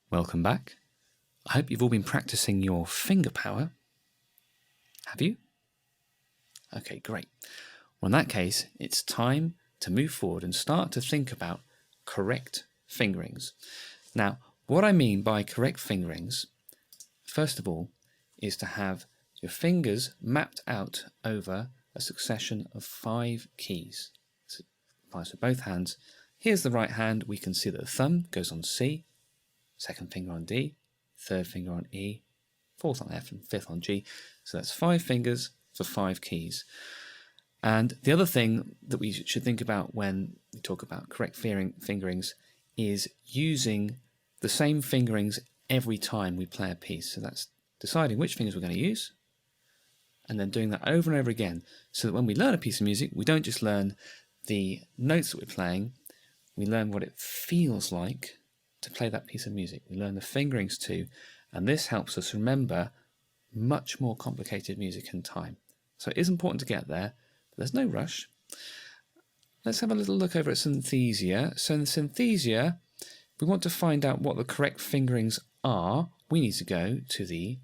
Welcome back. I hope you've all been practicing your finger power. Have you? Okay, great. Well, in that case, it's time to move forward and start to think about correct fingerings. Now, what I mean by correct fingerings, first of all, is to have your fingers mapped out over a succession of 5 keys. So both hands. Here's the right hand. We can see that the thumb goes on C, second finger on D, third finger on E, fourth on F, and fifth on G. So that's 5 fingers for 5 keys. And the other thing that we should think about when we talk about correct fingerings is using the same fingerings every time we play a piece. So that's deciding which fingers we're going to use and then doing that over and over again, so that when we learn a piece of music, we don't just learn the notes that we're playing, we learn what it feels like to play that piece of music. We learn the fingerings too, and this helps us remember much more complicated music in time. So it is important to get there, but there's no rush. Let's have a little look over at synthesia. So in the synthesia, if we want to find out what the correct fingerings are, we need to go to the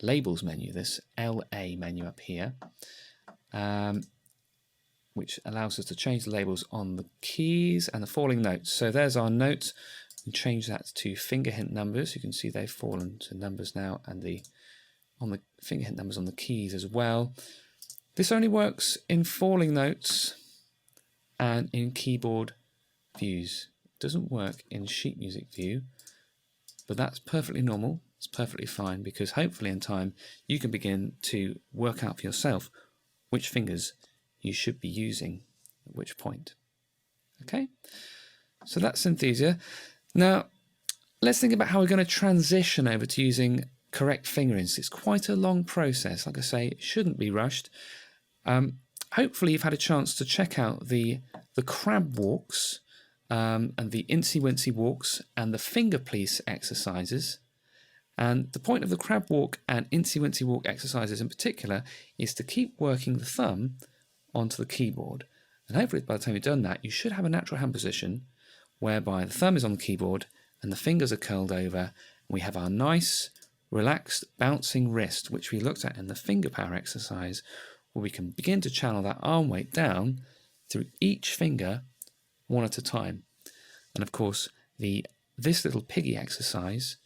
labels menu, this LA menu up here, which allows us to change the labels on the keys and the falling notes. So there's our note. We change that to finger hint numbers. You can see they've fallen to numbers now, and on the finger hint numbers on the keys as well. This only works in falling notes and in keyboard views. It doesn't work in sheet music view, but that's perfectly normal. It's perfectly fine, because hopefully in time you can begin to work out for yourself which fingers you should be using at which point. Okay, so that's synthesia. Now let's think about how we're going to transition over to using correct fingerings. It's quite a long process. Like I say, it shouldn't be rushed. Hopefully you've had a chance to check out the crab walks and the incy wincy walks and the finger please exercises. And the point of the crab walk and incy wincy walk exercises in particular is to keep working the thumb onto the keyboard. And hopefully by the time you've done that, you should have a natural hand position whereby the thumb is on the keyboard and the fingers are curled over. And we have our nice, relaxed, bouncing wrist, which we looked at in the finger power exercise, where we can begin to channel that arm weight down through each finger one at a time. And of course, this little piggy exercise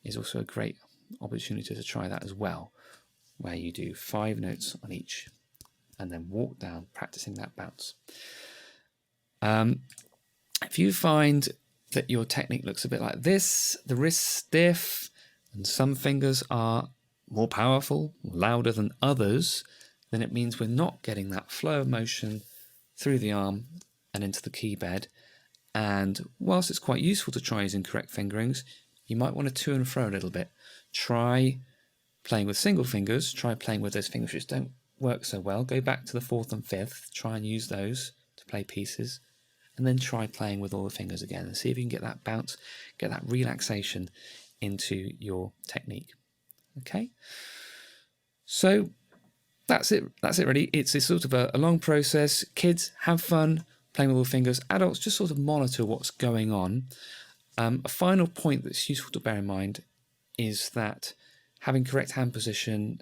is also a great opportunity to try that as well, where you do 5 notes on each and then walk down, practicing that bounce. If you find that your technique looks a bit like this, the wrist's stiff and some fingers are more powerful, louder than others, then it means we're not getting that flow of motion through the arm and into the key bed. And whilst it's quite useful to try using correct fingerings, you might want to to and fro a little bit. Try playing with single fingers, try playing with those fingers which don't work so well. Go back to the 4th and 5th, try and use those to play pieces, and then try playing with all the fingers again and see if you can get that bounce, get that relaxation into your technique. Okay, so that's it really. It's sort of a long process. Kids, have fun playing with all the fingers. Adults, just sort of monitor what's going on. A final point that's useful to bear in mind is that having correct hand position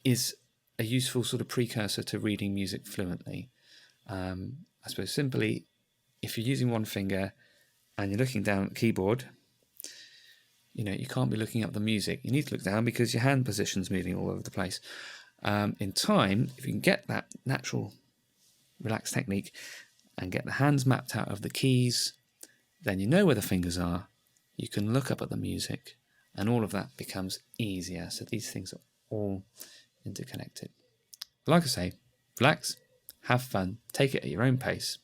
is a useful sort of precursor to reading music fluently. I suppose simply, if you're using one finger and you're looking down at the keyboard, you can't be looking up the music. You need to look down because your hand position's moving all over the place. In time, if you can get that natural relaxed technique and get the hands mapped out of the keys, then you know where the fingers are, you can look up at the music, and all of that becomes easier. So these things are all interconnected. Like I say, relax, have fun, take it at your own pace.